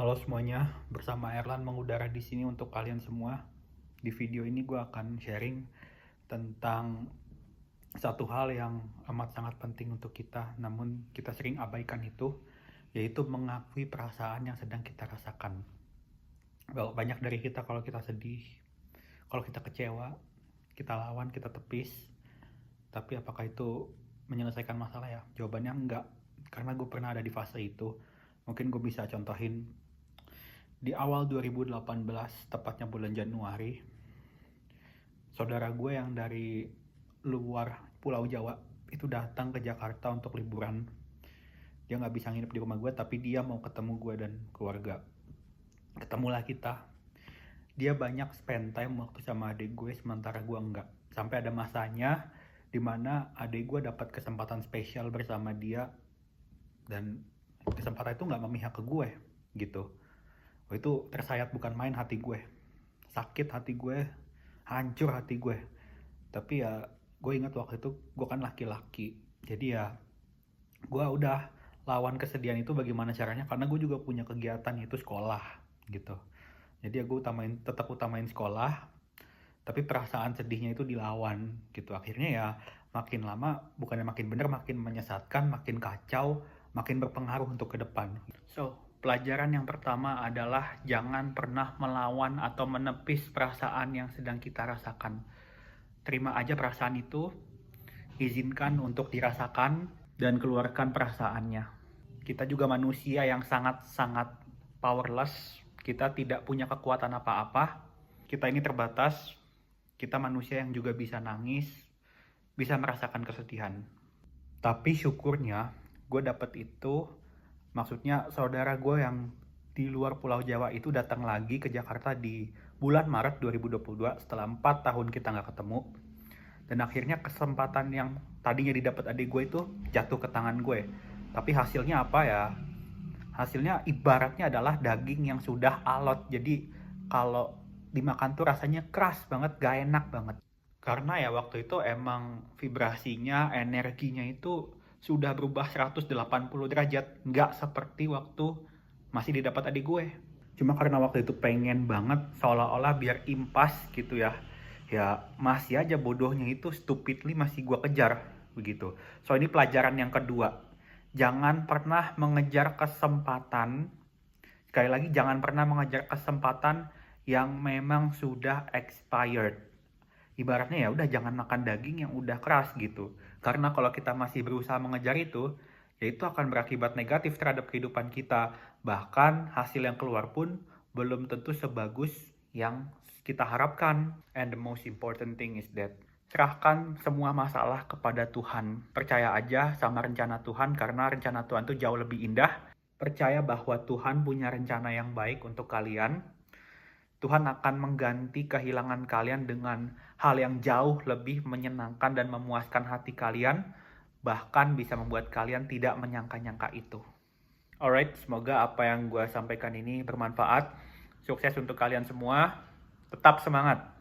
Halo semuanya, bersama Erlan mengudara di sini untuk kalian semua. Di video ini gue akan sharing tentang satu hal yang amat sangat penting untuk kita, namun kita sering abaikan itu, yaitu mengakui perasaan yang sedang kita rasakan. Banyak dari kita kalau kita sedih, kalau kita kecewa, kita lawan, kita tepis. Tapi apakah itu menyelesaikan masalah ya? Jawabannya enggak, karena gue pernah ada di fase itu. Mungkin gue bisa contohin di awal 2018, tepatnya bulan Januari, saudara gue yang dari luar Pulau Jawa itu datang ke Jakarta untuk liburan. Dia nggak bisa nginep di rumah gue, tapi dia mau ketemu gue dan keluarga. Ketemulah kita. Dia banyak spend time waktu sama adik gue, sementara gue enggak. Sampai ada masanya dimana adik gue dapat kesempatan spesial bersama dia, dan kesempatan itu nggak memihak ke gue gitu. Itu tersayat bukan main hati gue, sakit hati gue, hancur hati gue. Tapi ya gue ingat waktu itu gue kan laki-laki, jadi ya gue udah lawan kesedihan itu bagaimana caranya, karena gue juga punya kegiatan yaitu sekolah gitu. Jadi ya gue tetap utamain sekolah, tapi perasaan sedihnya itu dilawan gitu. Akhirnya ya makin lama bukannya makin bener, makin menyesatkan, makin kacau, makin berpengaruh untuk ke depan. So, pelajaran yang pertama adalah jangan pernah melawan atau menepis perasaan yang sedang kita rasakan. Terima aja perasaan itu, izinkan untuk dirasakan, dan keluarkan perasaannya. Kita juga manusia yang sangat-sangat powerless. Kita tidak punya kekuatan apa-apa. Kita ini terbatas. Kita manusia yang juga bisa nangis, bisa merasakan kesedihan. Tapi syukurnya gue dapet itu. Maksudnya saudara gue yang di luar Pulau Jawa itu datang lagi ke Jakarta di bulan Maret 2022 setelah 4 tahun kita nggak ketemu. Dan akhirnya kesempatan yang tadinya didapat adik gue itu jatuh ke tangan gue. Tapi hasilnya apa ya? Hasilnya ibaratnya adalah daging yang sudah alot. Jadi kalau dimakan tuh rasanya keras banget, gak enak banget. Karena ya waktu itu emang vibrasinya, energinya itu sudah berubah 180 derajat. Nggak seperti waktu masih didapat adik gue. Cuma karena waktu itu pengen banget, seolah-olah biar impas gitu ya. Ya masih aja bodohnya itu, stupidly masih gue kejar begitu. So ini pelajaran yang kedua. Jangan pernah mengejar kesempatan. Sekali lagi, jangan pernah mengejar kesempatan yang memang sudah expired. Ibaratnya ya udah jangan makan daging yang udah keras gitu. Karena kalau kita masih berusaha mengejar itu, ya itu akan berakibat negatif terhadap kehidupan kita. Bahkan hasil yang keluar pun belum tentu sebagus yang kita harapkan. And the most important thing is that serahkan semua masalah kepada Tuhan. Percaya aja sama rencana Tuhan, karena rencana Tuhan itu jauh lebih indah. Percaya bahwa Tuhan punya rencana yang baik untuk kalian. Tuhan akan mengganti kehilangan kalian dengan hal yang jauh lebih menyenangkan dan memuaskan hati kalian, bahkan bisa membuat kalian tidak menyangka-nyangka itu. Alright, semoga apa yang gue sampaikan ini bermanfaat. Sukses untuk kalian semua. Tetap semangat.